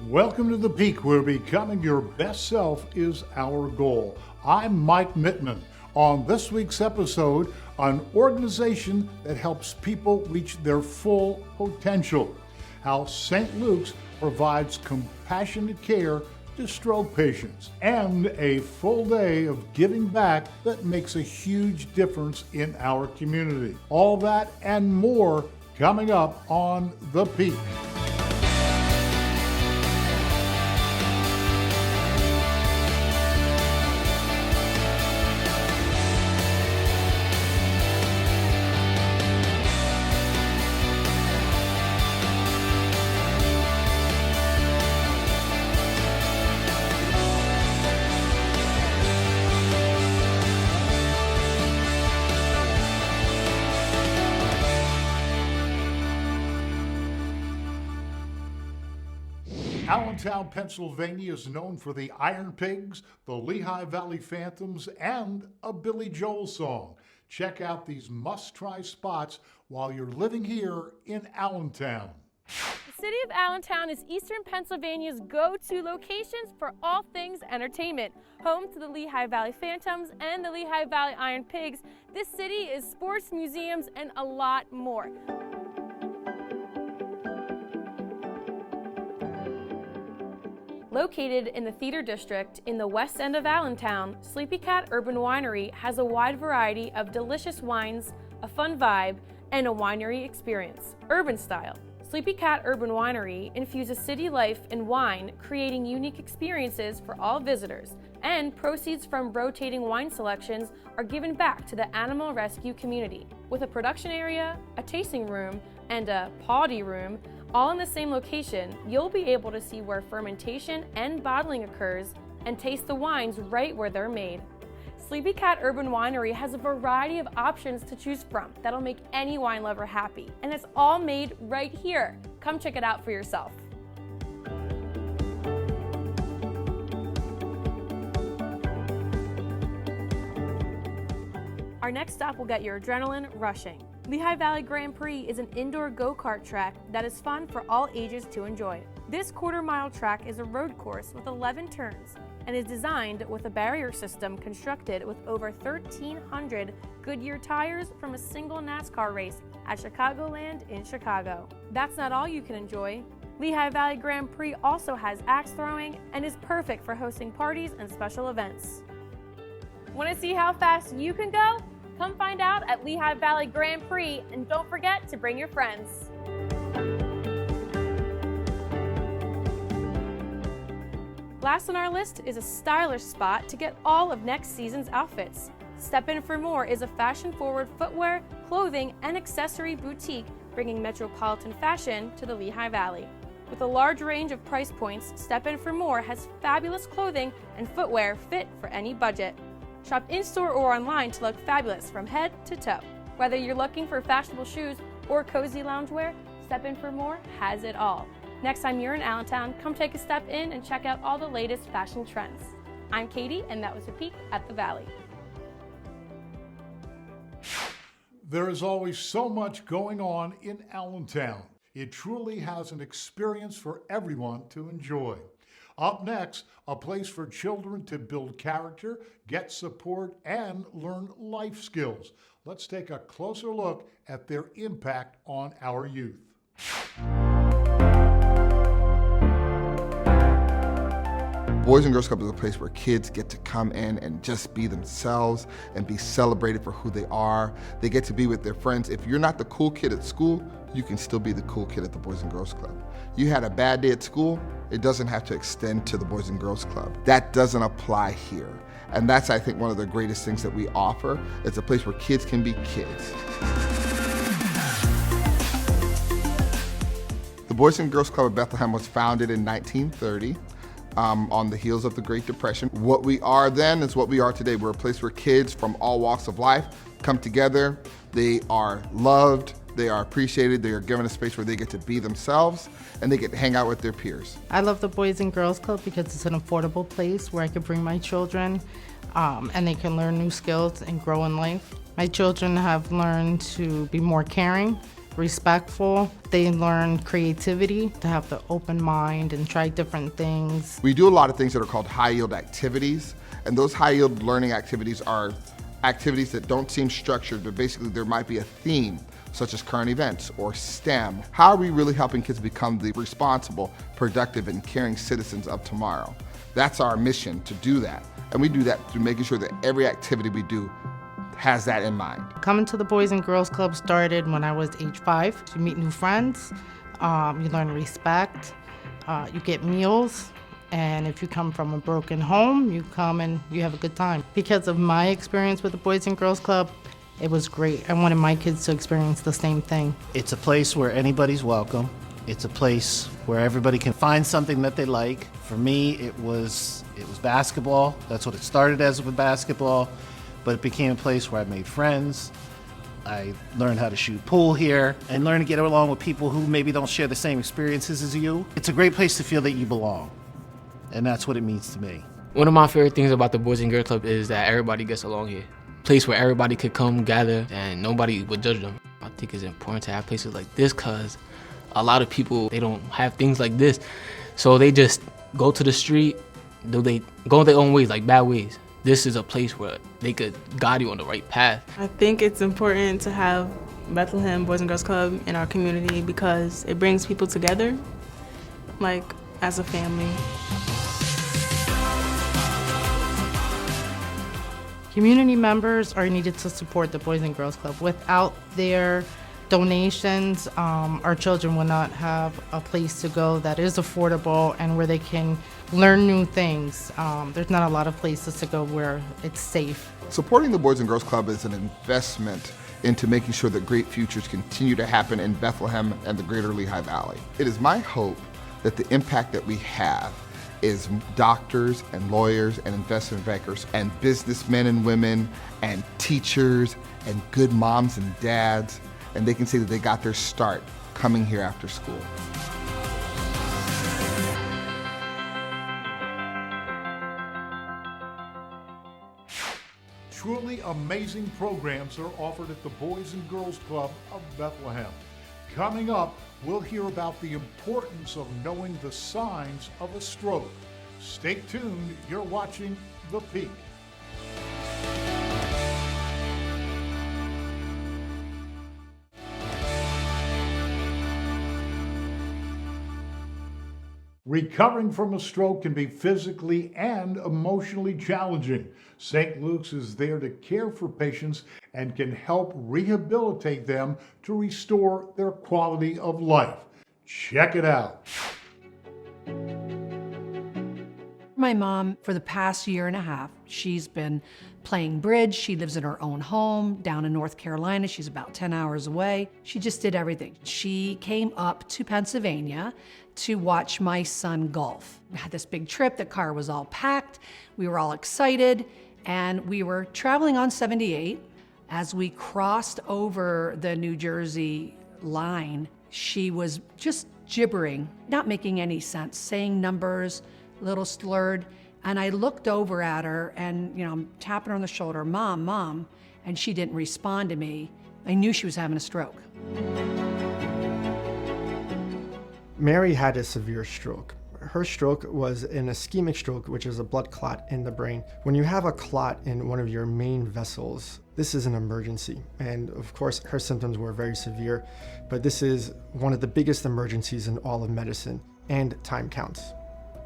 Welcome to The Peak, where becoming your best self is our goal. I'm Mike Mittman. On this week's episode, an organization that helps people reach their full potential. How St. Luke's provides compassionate care to stroke patients, and a full day of giving back that makes a huge difference in our community. All that and more coming up on The Peak. Allentown, Pennsylvania is known for the Iron Pigs, the Lehigh Valley Phantoms, and a Billy Joel song. Check out these must-try spots while you're living here in Allentown. The city of Allentown is eastern Pennsylvania's go-to locations for all things entertainment. Home to the Lehigh Valley Phantoms and the Lehigh Valley Iron Pigs, this city is sports, museums, and a lot more. Located in the Theater District in the west end of Allentown, Sleepy Cat Urban Winery has a wide variety of delicious wines, a fun vibe, and a winery experience, urban style. Sleepy Cat Urban Winery infuses city life in wine, creating unique experiences for all visitors, and proceeds from rotating wine selections are given back to the animal rescue community. With a production area, a tasting room, and a potty room, all in the same location, you'll be able to see where fermentation and bottling occurs and taste the wines right where they're made. Sleepy Cat Urban Winery has a variety of options to choose from that'll make any wine lover happy, and it's all made right here. Come check it out for yourself. Our next stop will get your adrenaline rushing. Lehigh Valley Grand Prix is an indoor go-kart track that is fun for all ages to enjoy. This quarter-mile track is a road course with 11 turns and is designed with a barrier system constructed with over 1,300 Goodyear tires from a single NASCAR race at Chicagoland in Chicago. That's not all you can enjoy. Lehigh Valley Grand Prix also has axe throwing and is perfect for hosting parties and special events. Want to see how fast you can go? Come find out at Lehigh Valley Grand Prix, and don't forget to bring your friends. Last on our list is a stylish spot to get all of next season's outfits. Step In For More is a fashion-forward footwear, clothing, and accessory boutique bringing metropolitan fashion to the Lehigh Valley. With a large range of price points, Step In For More has fabulous clothing and footwear fit for any budget. Shop in-store or online to look fabulous from head to toe. Whether you're looking for fashionable shoes or cozy loungewear, Step In For More has it all. Next time you're in Allentown, come take a step in and check out all the latest fashion trends. I'm Katie, and that was a peek at the Valley. There is always so much going on in Allentown. It truly has an experience for everyone to enjoy. Up next, a place for children to build character, get support, and learn life skills. Let's take a closer look at their impact on our youth. Boys and Girls Club is a place where kids get to come in and just be themselves and be celebrated for who they are. They get to be with their friends. If you're not the cool kid at school, you can still be the cool kid at the Boys and Girls Club. You had a bad day at school, it doesn't have to extend to the Boys and Girls Club. That doesn't apply here. And that's, I think, one of the greatest things that we offer. It's a place where kids can be kids. The Boys and Girls Club of Bethlehem was founded in 1930. On the heels of the Great Depression. What we are then is what we are today. We're a place where kids from all walks of life come together. They are loved, they are appreciated, they are given a space where they get to be themselves, and they get to hang out with their peers. I love the Boys and Girls Club because it's an affordable place where I can bring my children and they can learn new skills and grow in life. My children have learned to be more caring, respectful. They learn creativity, to have the open mind and try different things. We do a lot of things that are called high-yield activities, and those high-yield learning activities are activities that don't seem structured, but basically there might be a theme, such as current events or STEM. How are we really helping kids become the responsible, productive, and caring citizens of tomorrow? That's our mission, to do that. And we do that through making sure that every activity we do has that in mind. Coming to the Boys and Girls Club started when I was age 5. You meet new friends, you learn respect, you get meals, and if you come from a broken home, you come and you have a good time. Because of my experience with the Boys and Girls Club, it was great. I wanted my kids to experience the same thing. It's a place where anybody's welcome. It's a place where everybody can find something that they like. For me, it was basketball. That's what it started as, with basketball, but it became a place where I made friends. I learned how to shoot pool here and learned to get along with people who maybe don't share the same experiences as you. It's a great place to feel that you belong, and that's what it means to me. One of my favorite things about the Boys and Girls Club is that everybody gets along here. Place where everybody could come gather and nobody would judge them. I think it's important to have places like this because a lot of people, they don't have things like this. So they just go to the street, they go their own ways, like bad ways. This is a place where they could guide you on the right path. I think it's important to have Bethlehem Boys and Girls Club in our community because it brings people together, like as a family. Community members are needed to support the Boys and Girls Club. Without their donations, our children will not have a place to go that is affordable and where they can learn new things. There's not a lot of places to go where it's safe. Supporting the Boys and Girls Club is an investment into making sure that great futures continue to happen in Bethlehem and the greater Lehigh Valley. It is my hope that the impact that we have is doctors and lawyers and investment bankers and businessmen and women and teachers and good moms and dads, and they can say that they got their start coming here after school. Truly amazing programs are offered at the Boys and Girls Club of Bethlehem. Coming up, we'll hear about the importance of knowing the signs of a stroke. Stay tuned, you're watching The Peak. Recovering from a stroke can be physically and emotionally challenging. St. Luke's is there to care for patients and can help rehabilitate them to restore their quality of life. Check it out. My mom, for the past year and a half, she's been playing bridge. She lives in her own home down in North Carolina. She's about 10 hours away. She just did everything. She came up to Pennsylvania to watch my son golf. We had this big trip, the car was all packed, we were all excited, and we were traveling on 78. As we crossed over the New Jersey line, she was just gibbering, not making any sense, saying numbers, a little slurred, and I looked over at her and, I'm tapping her on the shoulder, "Mom, Mom," and she didn't respond to me. I knew she was having a stroke. Mary had a severe stroke. Her stroke was an ischemic stroke, which is a blood clot in the brain. When you have a clot in one of your main vessels, this is an emergency. And of course, her symptoms were very severe, but this is one of the biggest emergencies in all of medicine, and time counts.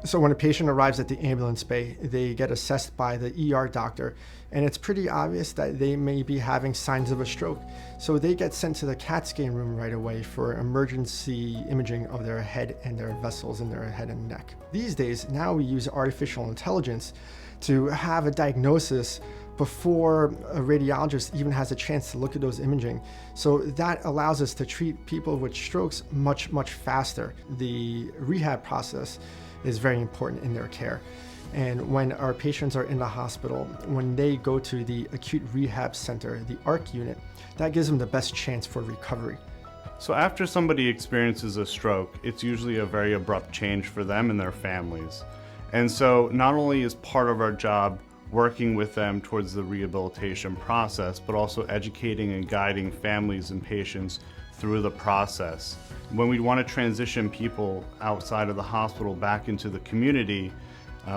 So when a patient arrives at the ambulance bay, they get assessed by the ER doctor, and it's pretty obvious that they may be having signs of a stroke. So they get sent to the CAT scan room right away for emergency imaging of their head and their vessels in their head and neck. These days, now we use artificial intelligence to have a diagnosis before a radiologist even has a chance to look at those imaging. So that allows us to treat people with strokes much, much faster. The rehab process is very important in their care. And when our patients are in the hospital, when they go to the acute rehab center, the ARC unit, that gives them the best chance for recovery. So after somebody experiences a stroke, it's usually a very abrupt change for them and their families. And so not only is part of our job working with them towards the rehabilitation process, but also educating and guiding families and patients through the process. When we want to transition people outside of the hospital back into the community,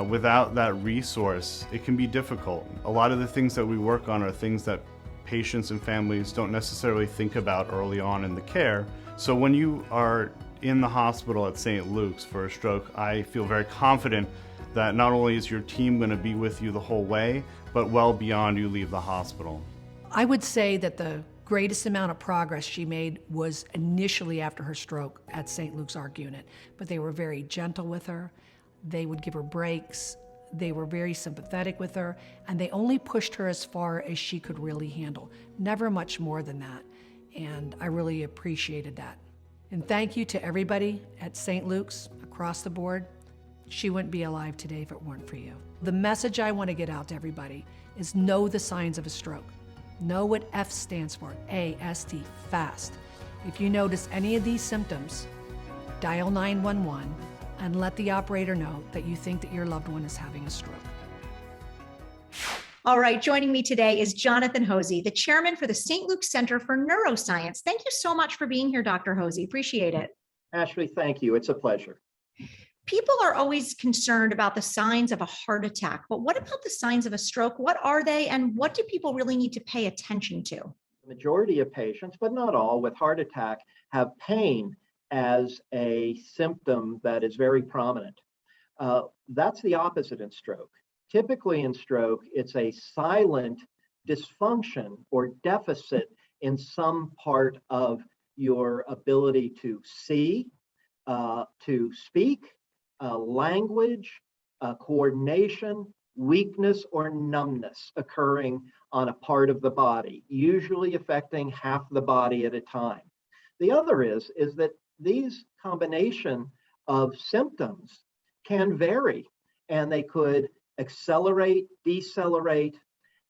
without that resource, it can be difficult. A lot of the things that we work on are things that patients and families don't necessarily think about early on in the care. So when you are in the hospital at St. Luke's for a stroke, I feel very confident that not only is your team going to be with you the whole way, but well beyond you leave the hospital. I would say that the greatest amount of progress she made was initially after her stroke at St. Luke's ARC unit, but they were very gentle with her. They would give her breaks. They were very sympathetic with her, and they only pushed her as far as she could really handle, never much more than that. And I really appreciated that. And thank you to everybody at St. Luke's across the board. She wouldn't be alive today if it weren't for you. The message I want to get out to everybody is know the signs of a stroke. Know what F stands for, A-S-T, FAST. If you notice any of these symptoms, dial 911 and let the operator know that you think that your loved one is having a stroke. All right, joining me today is Jonathan Hosey, the chairman for the St. Luke's Center for Neuroscience. Thank you so much for being here, Dr. Hosey. Appreciate it. Ashley, thank you. It's a pleasure. People are always concerned about the signs of a heart attack, but what about the signs of a stroke? What are they, and what do people really need to pay attention to? The majority of patients, but not all, with heart attack have pain as a symptom that is very prominent. That's the opposite in stroke. Typically in stroke, it's a silent dysfunction or deficit in some part of your ability to see, to speak, language, coordination, weakness, or numbness occurring on a part of the body, usually affecting half the body at a time. The other is that these combination of symptoms can vary, and they could accelerate, decelerate.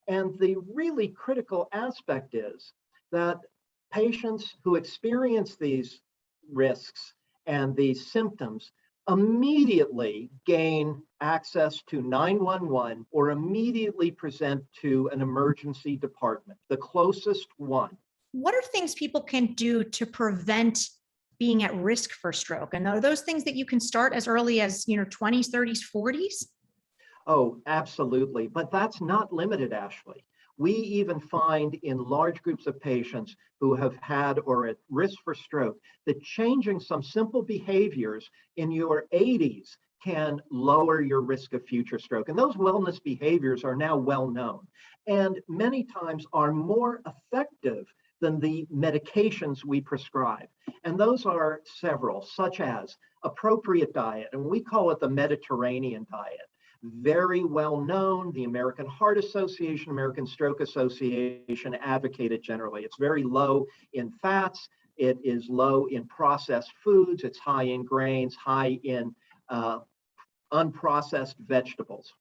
And the really critical aspect is that patients who experience these risks and these symptoms immediately gain access to 911 or immediately present to an emergency department, the closest one. What are things people can do to prevent being at risk for stroke? And are those things that you can start as early as, 20s, 30s, 40s? Oh, absolutely. But that's not limited, Ashley. We even find in large groups of patients who have had or are at risk for stroke that changing some simple behaviors in your 80s can lower your risk of future stroke. And those wellness behaviors are now well known and many times are more effective than the medications we prescribe. And those are several, such as appropriate diet, and we call it the Mediterranean diet. Very well known, the American Heart Association, American Stroke Association advocate it generally. It's very low in fats, it is low in processed foods, it's high in grains, high in unprocessed vegetables.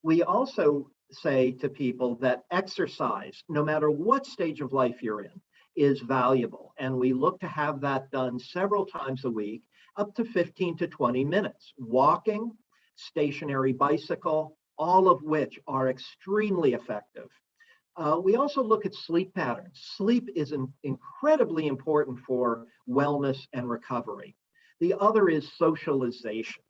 We also say to people that exercise, no matter what stage of life you're in, is valuable. And we look to have that done several times a week, up to 15 to 20 minutes. Walking, stationary bicycle, all of which are extremely effective. We also look at sleep patterns. Sleep is incredibly important for wellness and recovery. The other is socialization,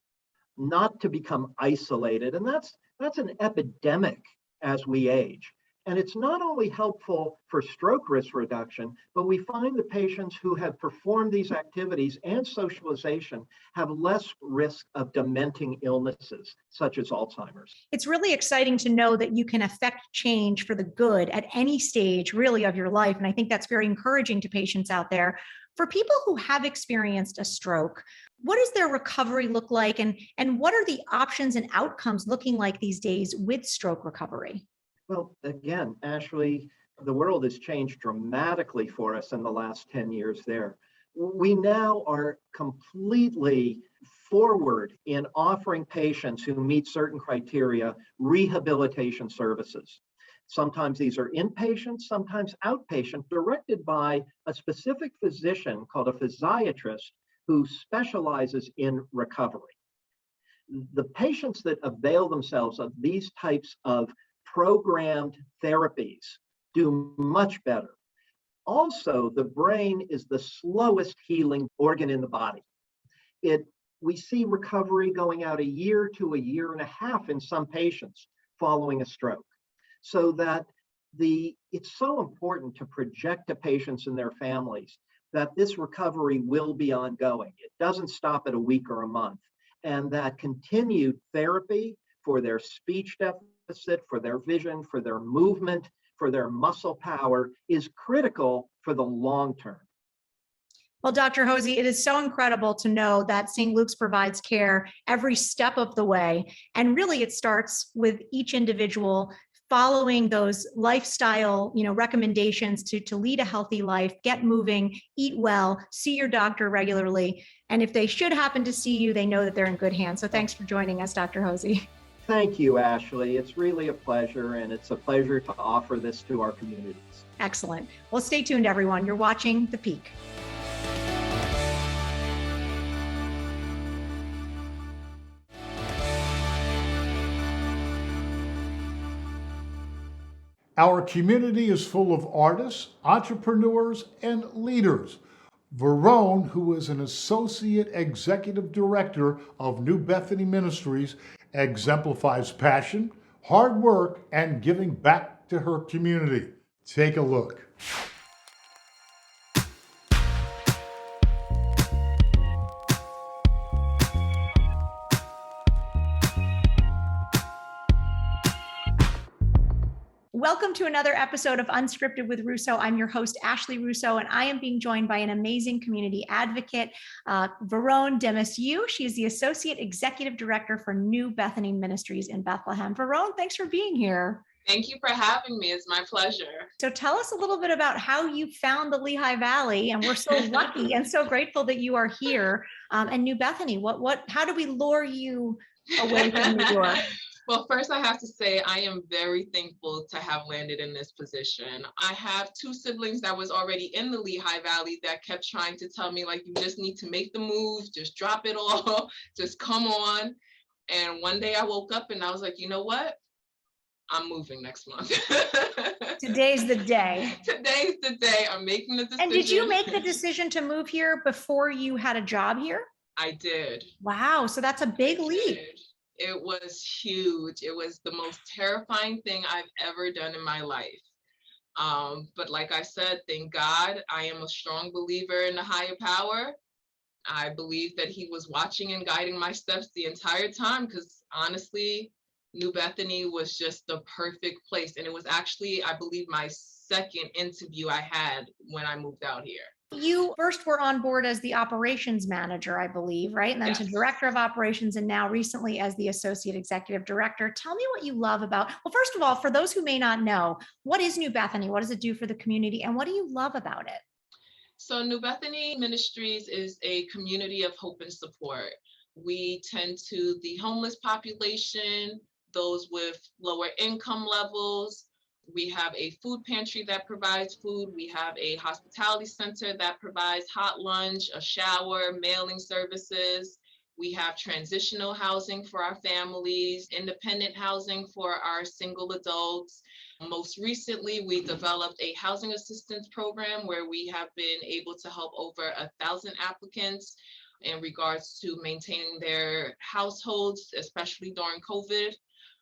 not to become isolated. And that's an epidemic as we age. And it's not only helpful for stroke risk reduction, but we find the patients who have performed these activities and socialization have less risk of dementing illnesses, such as Alzheimer's. It's really exciting to know that you can affect change for the good at any stage, really, of your life. And I think that's very encouraging to patients out there. For people who have experienced a stroke, what does their recovery look like? And what are the options and outcomes looking like these days with stroke recovery? Well, again, Ashley, the world has changed dramatically for us in the last 10 years there. We now are completely forward in offering patients who meet certain criteria rehabilitation services. Sometimes these are inpatient, sometimes outpatient, directed by a specific physician called a physiatrist who specializes in recovery. The patients that avail themselves of these types of programmed therapies do much better. Also, the brain is the slowest healing organ in the body. We see recovery going out a year to a year and a half in some patients following a stroke. So that it's so important to project to patients and their families that this recovery will be ongoing. It doesn't stop at a week or a month, and that continued therapy for their speech deficit, for their vision, for their movement, for their muscle power is critical for the long term. Well, Dr. Hosey, it is so incredible to know that St. Luke's provides care every step of the way. And really, it starts with each individual following those lifestyle, recommendations to lead a healthy life, get moving, eat well, see your doctor regularly. And if they should happen to see you, they know that they're in good hands. So thanks for joining us, Dr. Hosey. Thank you, Ashley. It's really a pleasure, and it's a pleasure to offer this to our communities. Excellent. Well, stay tuned, everyone. You're watching The Peak. Our community is full of artists, entrepreneurs, and leaders. Veronne, who is an Associate Executive Director of New Bethany Ministries, exemplifies passion, hard work, and giving back to her community. Take a look. Welcome to another episode of Unscripted with Russo. I'm your host, Ashley Russo, and I am being joined by an amazing community advocate, Veronne Demesyeux. She is the Associate Executive Director for New Bethany Ministries in Bethlehem. Veronne, thanks for being here. Thank you for having me. It's my pleasure. So tell us a little bit about how you found the Lehigh Valley, and we're so lucky and so grateful that you are here. And New Bethany, how do we lure you away from New York? Well, first I have to say I am very thankful to have landed in this position. I have two siblings that was already in the Lehigh Valley that kept trying to tell me, like, you just need to make the move, just drop it all, just come on. And one day I woke up and I was like, you know what? I'm moving next month. Today's the day. Today's the day. I'm making the decision. And did you make the decision to move here before you had a job here? I did. Wow. So that's a big leap. It was huge. It was the most terrifying thing I've ever done in my life. But like I said, thank God, I am a strong believer in the higher power. I believe that he was watching and guiding my steps the entire time, because honestly, New Bethany was just the perfect place. And it was actually, I believe, my second interview I had when I moved out here. You first were on board as the operations manager, I believe, right? And then Yes. to director of operations, and now recently as the associate executive director. Tell me what you love about, well, first of all, for those who may not know, what is New Bethany? What does it do for the community? And what do you love about it? So New Bethany Ministries is a community of hope and support. We tend to the homeless population, those with lower income levels. We have a food pantry that provides food. We have a hospitality center that provides hot lunch, a shower, mailing services. We have transitional housing for our families, independent housing for our single adults. Most recently, we developed a housing assistance program where we have been able to help over 1,000 applicants in regards to maintaining their households, especially during COVID.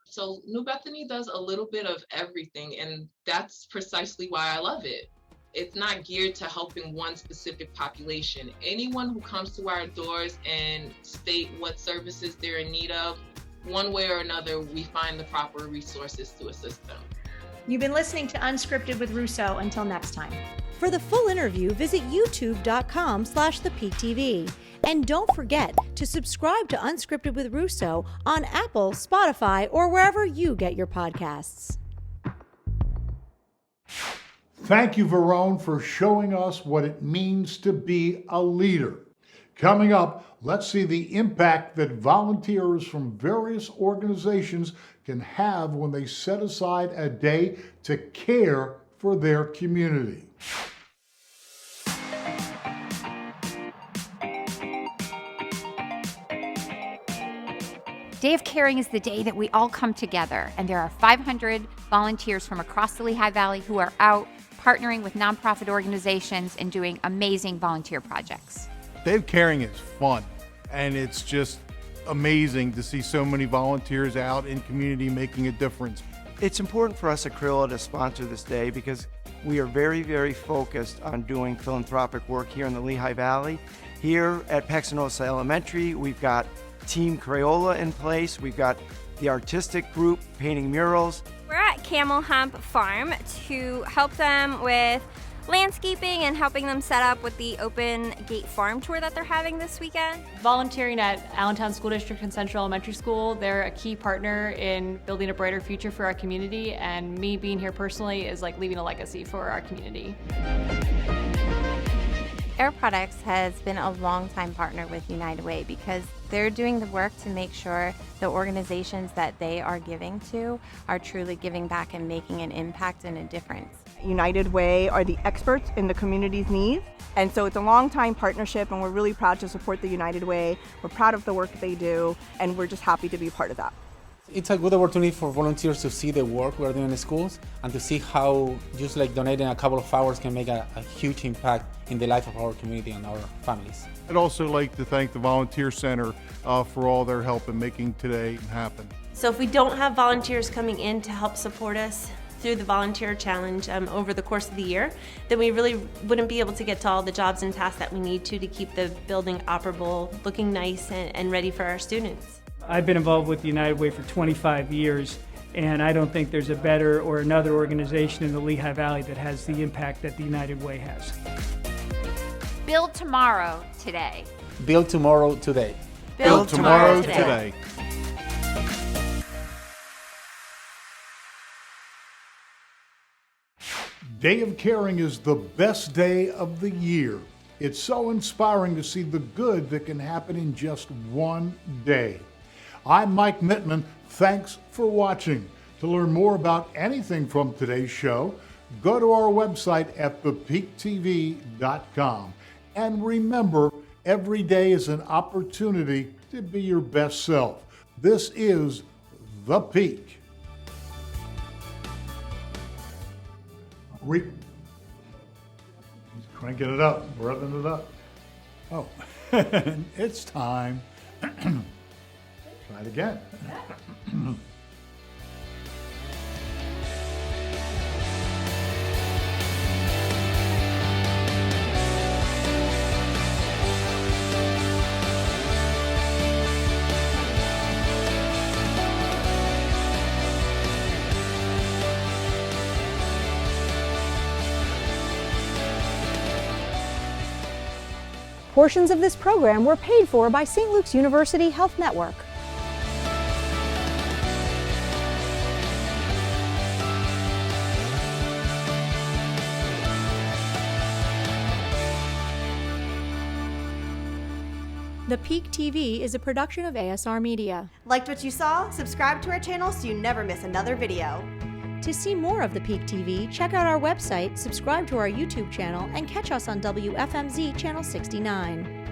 So New Bethany does a little bit of everything, and that's precisely why I love it. It's not geared to helping one specific population. Anyone who comes to our doors and state what services they're in need of, one way or another, we find the proper resources to assist them. You've been listening to Unscripted with Russo. Until next time. For the full interview, visit youtube.com/thepeaktv. And don't forget to subscribe to Unscripted with Russo on Apple, Spotify, or wherever you get your podcasts. Thank you, Veronne, for showing us what it means to be a leader. Coming up, let's see the impact that volunteers from various organizations can have when they set aside a day to care for their community. Day of Caring is the day that we all come together, and there are 500 volunteers from across the Lehigh Valley who are out partnering with nonprofit organizations and doing amazing volunteer projects. Day of Caring is fun, and it's just amazing to see so many volunteers out in community making a difference. It's important for us at Crayola to sponsor this day because we are very, very focused on doing philanthropic work here in the Lehigh Valley. Here at Paxenosa Elementary, we've got Team Crayola in place. We've got the artistic group painting murals. We're at Camel Hump Farm to help them with landscaping and helping them set up with the open gate farm tour that they're having this weekend. Volunteering at Allentown School District and Central Elementary School, they're a key partner in building a brighter future for our community, and me being here personally is like leaving a legacy for our community. Air Products has been a long-time partner with United Way because they're doing the work to make sure the organizations that they are giving to are truly giving back and making an impact and a difference. United Way are the experts in the community's needs, and so it's a long-time partnership, and we're really proud to support the United Way. We're proud of the work they do, and we're just happy to be part of that. It's a good opportunity for volunteers to see the work we're doing in the schools and to see how just like donating a couple of hours can make a huge impact in the life of our community and our families. I'd also like to thank the Volunteer Center for all their help in making today happen. So if we don't have volunteers coming in to help support us through the volunteer challenge over the course of the year, then we really wouldn't be able to get to all the jobs and tasks that we need to keep the building operable, looking nice and ready for our students. I've been involved with the United Way for 25 years, and I don't think there's a better or another organization in the Lehigh Valley that has the impact that the United Way has. Build tomorrow today. Build tomorrow today. Build tomorrow today. Day of Caring is the best day of the year. It's so inspiring to see the good that can happen in just one day. I'm Mike Mittman. Thanks for watching. To learn more about anything from today's show, go to our website at thepeaktv.com. And remember, every day is an opportunity to be your best self. This is The Peak. Crank it up, revving it up. Oh, it's time. Try it again. Portions of this program were paid for by St. Luke's University Health Network. The Peak TV is a production of ASR Media. Liked what you saw? Subscribe to our channel so you never miss another video. To see more of the Peak TV, check out our website, subscribe to our YouTube channel, and catch us on WFMZ Channel 69.